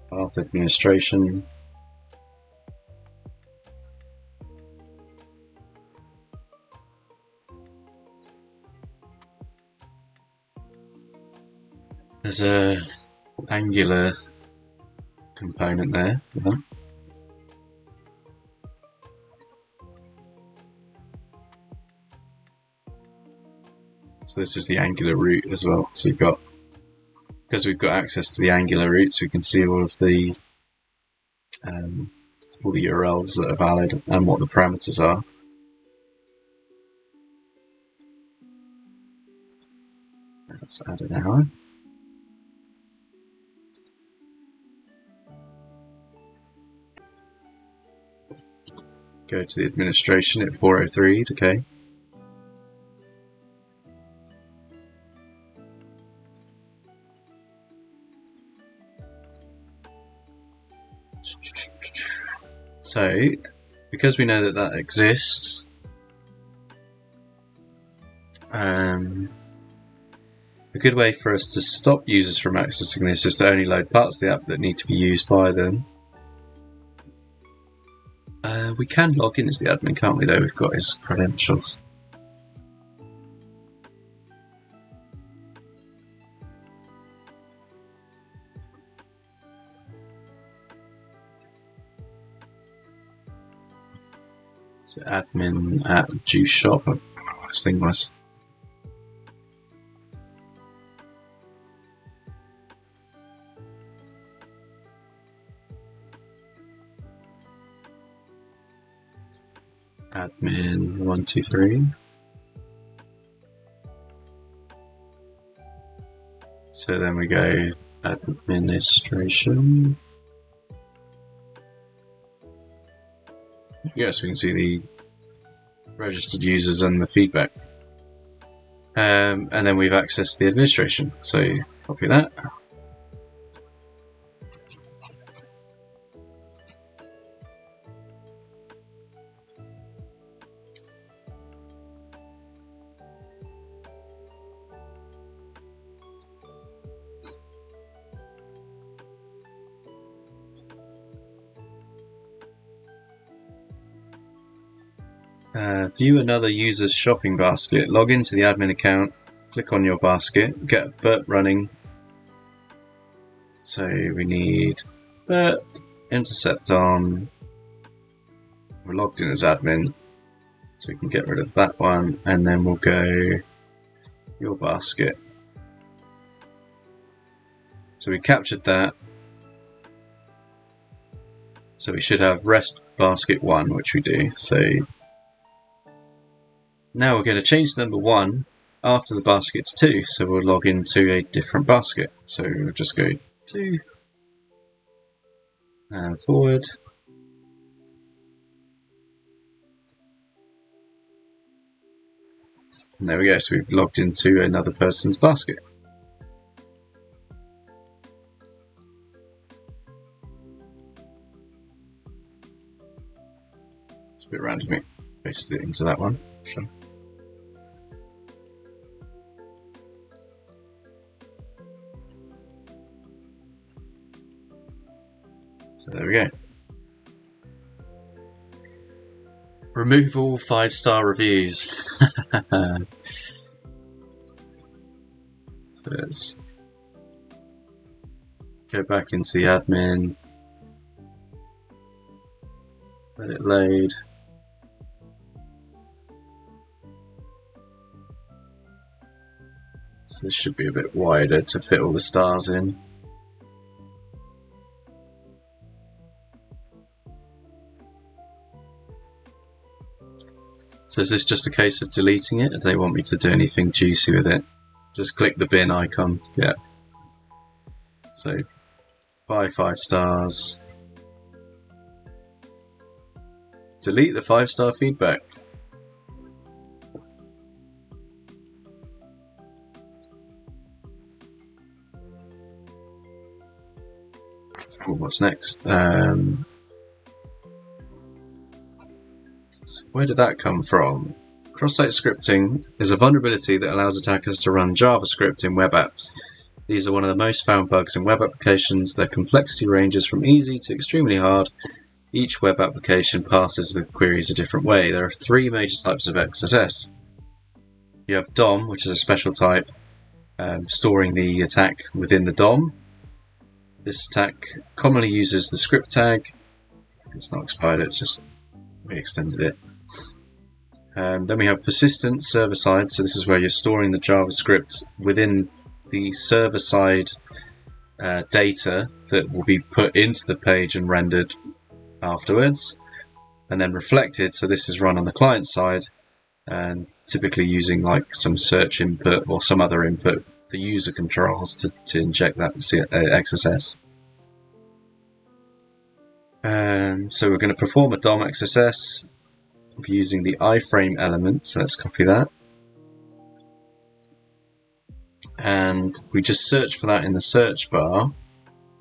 path administration, there's a Angular component there. So this is the Angular root as well. So you've got, because we've got access to the Angular roots, we can see all of the URLs that are valid and what the parameters are. Let's add an arrow. Go to the administration at 403, okay. So, because we know that that exists, a good way for us to stop users from accessing this is to only load parts of the app that need to be used by them. We can log in as the admin, can't we, though? We've got his credentials. So admin at juice shop, I don't know what this thing was. Admin 123. So then we go administration. Yes, we can see the registered users and the feedback. And then we've accessed the administration. So copy that. View another user's shopping basket. Log into the admin account, click on your basket, get Bert running. So we need Bert, intercept on. We're logged in as admin, so we can get rid of that one, and then we'll go your basket. So we captured that. So we should have rest basket 1, which we do. So now we're going to change number 1 after the basket's 2, so we'll log into a different basket. So we'll just go 2 and forward. And there we go, so we've logged into another person's basket. It's a bit random, pasted it into that one. Sure. So there we go. Remove all 5-star reviews. So let's go back into the admin. Let it load. So this should be a bit wider to fit all the stars in. So is this just a case of deleting it, or do they want me to do anything juicy with it? Just click the bin icon. Yeah. So, buy 5 stars. Delete the 5-star feedback. Well, what's next? Where did that come from? Cross-site scripting is a vulnerability that allows attackers to run JavaScript in web apps. These are one of the most found bugs in web applications. Their complexity ranges from easy to extremely hard. Each web application passes the queries a different way. There are 3 major types of XSS. You have DOM, which is a special type, storing the attack within the DOM. This attack commonly uses the script tag. It's not expired, it's just we extended it. Then we have persistent server-side, so this is where you're storing the JavaScript within the server-side data that will be put into the page and rendered afterwards. And then reflected, so this is run on the client side, and typically using like some search input or some other input the user controls to inject that XSS. So we're going to perform a DOM XSS using the iframe element, so let's copy that. And if we just search for that in the search bar,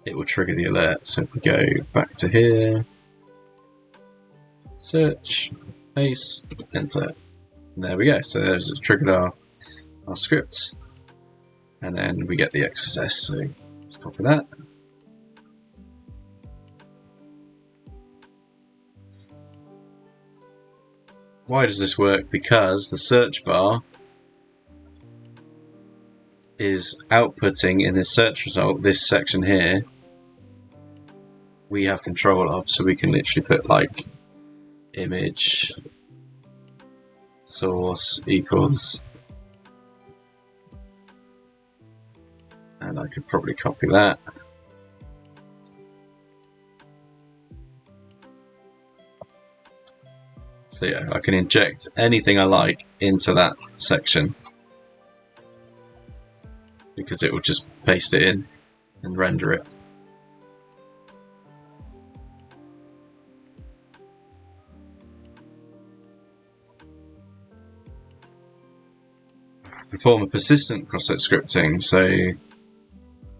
it will trigger the alert. So if we go back to here, search, paste, enter. And there we go. So there's triggered our script. And then we get the XSS. So let's copy that. Why does this work? Because the search bar is outputting in this search result, this section here, we have control of, so we can literally put like image source equals, and I could probably copy that. So yeah, I can inject anything I like into that section, because it will just paste it in and render it. Perform a persistent cross-site scripting. So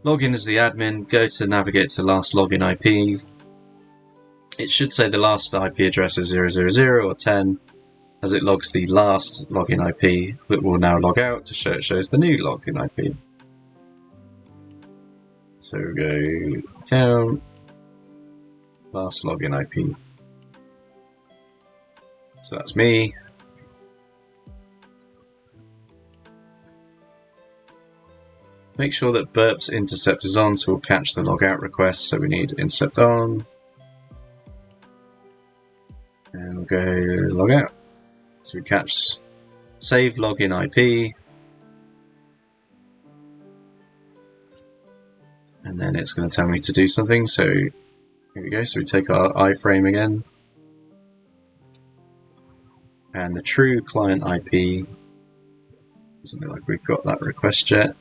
login as the admin, go to navigate to last login IP. It should say the last IP address is 000 or 10, as it logs the last login IP that will now log out to show it shows the new login IP. So we go count, last login IP. So that's me. Make sure that burp's intercept is on, so we'll catch the logout request. So we need intercept on. And we'll go logout. So we catch save login IP. And then it's going to tell me to do something. So here we go. So we take our iframe again. And the true client IP, something like we've got that request yet.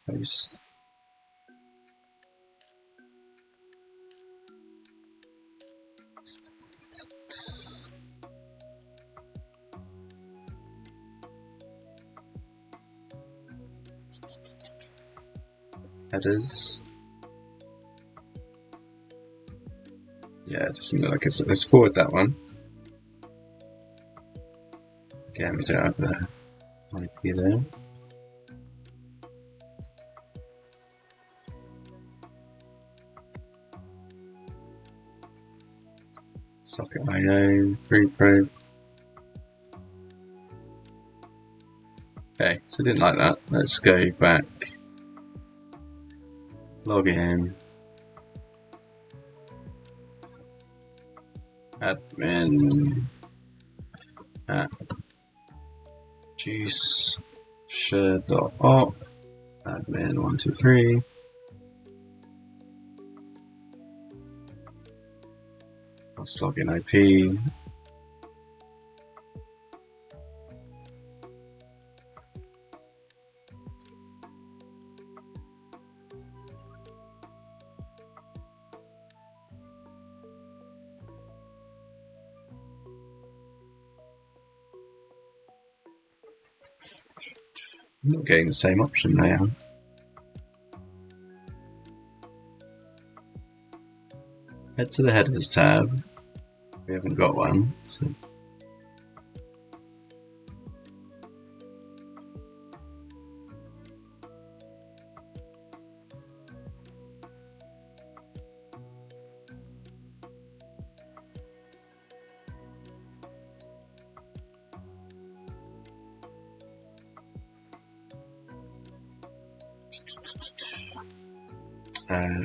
Post. Headers. Yeah, it doesn't look like it's. Let's forward that one. Again, we don't have the IP there. Socket IO, free probe. Okay, so I didn't like that. Let's go back. Log in. Admin at juice share.op. admin 123. Let's log in IP. I'm not getting the same option now. Head to the headers tab. We haven't got one, so.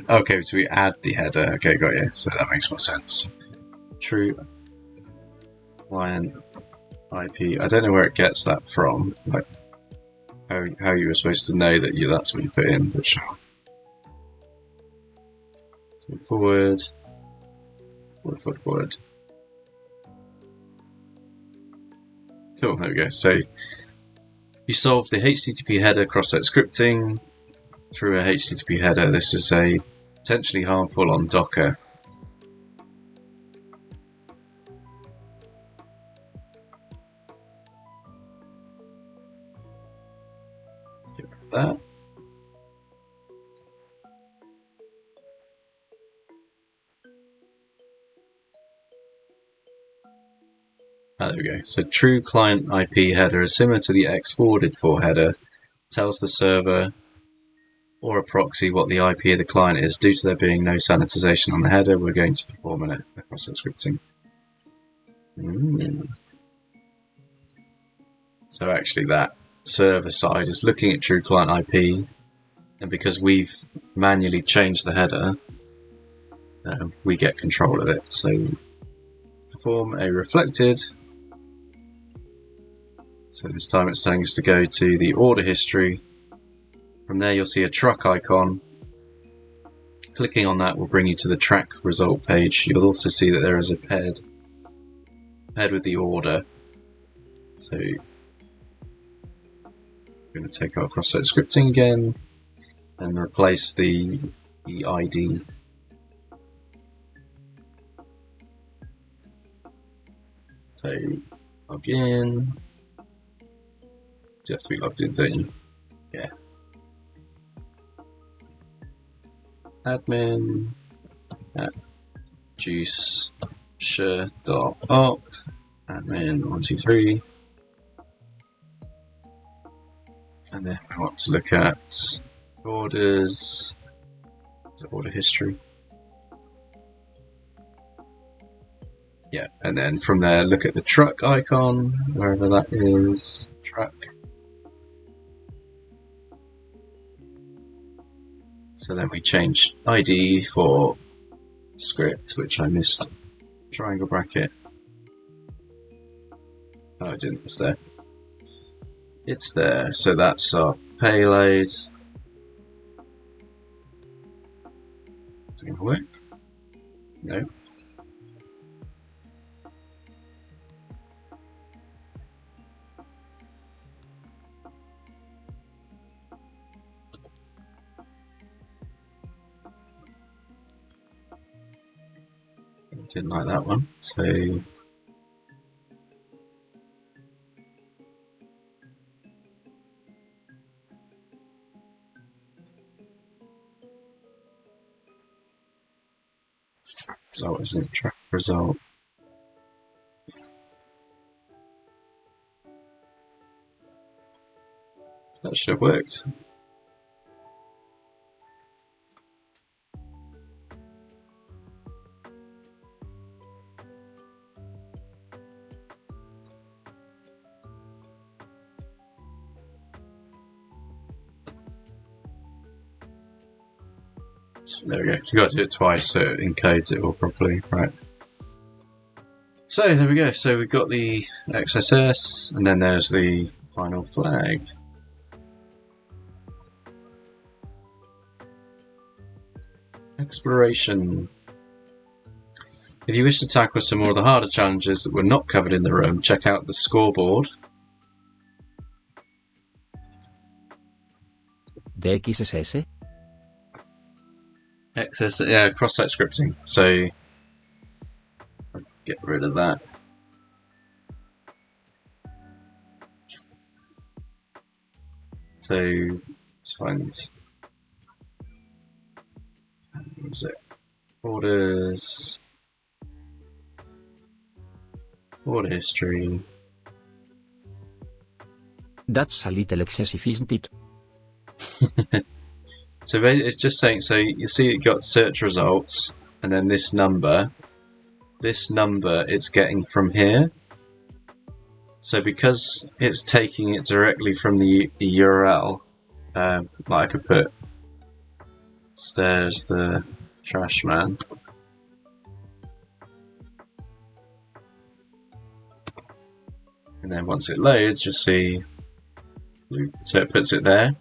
Okay, so we add the header. Okay, got you. So that makes more sense. True client IP. I don't know where it gets that from. Like how you were supposed to know that that's what you put in, but sure. So forward. Cool. There we go. So you solve the HTTP header cross-site scripting through a HTTP header. This is a potentially harmful on Docker. Get rid of that. There we go. So true client IP header is similar to the X forwarded for header. Tells the server or a proxy what the IP of the client is. Due to there being no sanitization on the header, we're going to perform a cross-site scripting. So actually that server side is looking at true client IP, and because we've manually changed the header, we get control of it. So perform a reflected. So this time it's telling us to go to the order history. From there you'll see a truck icon. Clicking on that will bring you to the track result page. You'll also see that there is a paired with the order. So we're going to take our cross-site scripting again and replace the ID. So log in. You have to be logged in, don't you? Yeah. Admin at juice.op admin 123, and then we want to look at orders, order history. Yeah, and then from there look at the truck icon, wherever that is, truck. So then we change ID for script, which I missed. Triangle bracket. Oh, I didn't. It's there. It's there. So that's our payload. Is it going to work? No. Didn't like that one, so result isn't track result. That should have worked. There we go. You got to do it twice so it encodes it all properly, right? So there we go. So we've got the XSS, and then there's the final flag. Exploration. If you wish to tackle some more of the harder challenges that were not covered in the room, check out the scoreboard. DXSS? Cross-site scripting. So, get rid of that. So, let's find. What was it? Orders. Order history. That's a little excessive, isn't it? So it's just saying, so you see it got search results, and then this number it's getting from here. So because it's taking it directly from the URL, like I could put stairs the trash man. And then once it loads, you'll see, so it puts it there.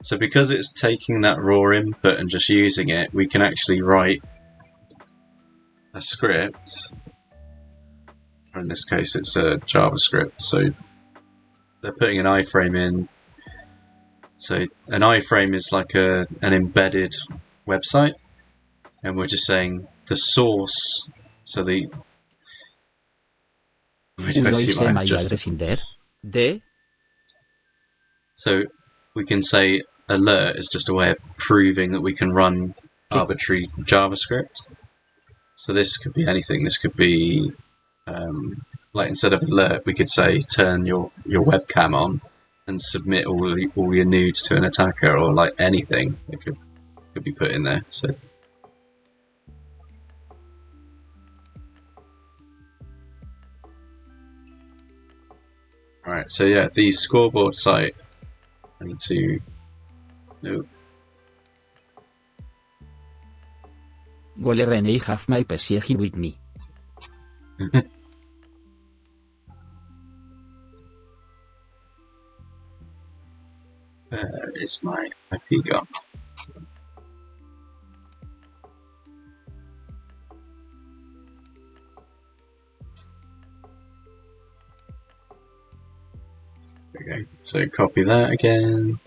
So because it's taking that raw input and just using it, we can actually write a script. Or in this case, it's a JavaScript. So they're putting an iframe in. So an iframe is like an embedded website, and we're just saying the source. So the Will I say my address in there? So we can say alert is just a way of proving that we can run arbitrary JavaScript. So this could be anything. This could be like instead of alert, we could say turn your webcam on and submit all your nudes to an attacker, or like anything that could be put in there. So. Alright, so yeah, the scoreboard site, I need to... No. Will Renee have my PC with me? Where is my IP gone? Okay, so copy that again.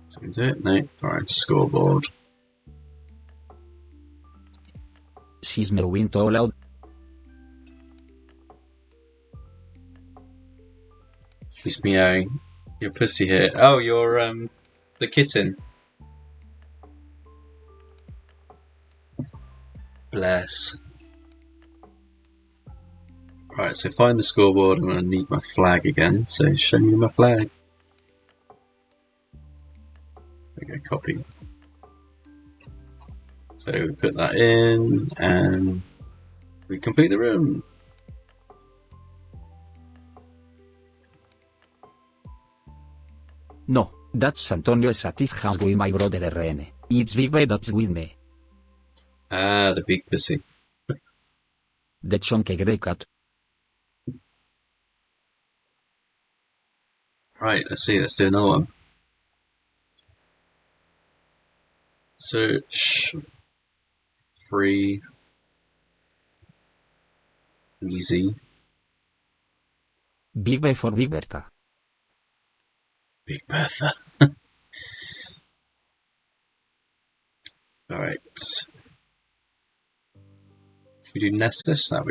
So we do it? No. Alright, scoreboard. She's meowing too loud. She's meowing. Your pussy here. Oh, you're the kitten. Bless. Right, so find the scoreboard. I'm going to need my flag again, so show me my flag. Okay, copy. So we put that in, and we complete the room. No, that's Antonio Satis house with my brother RN. It's big bad that's with me. Ah, the big pussy. The chunky grey cat. Right, let's see, let's do another one. Search. Free. Easy. Big Bay for Big Bertha. Big Bertha. Alright. Should we do Nessus? That would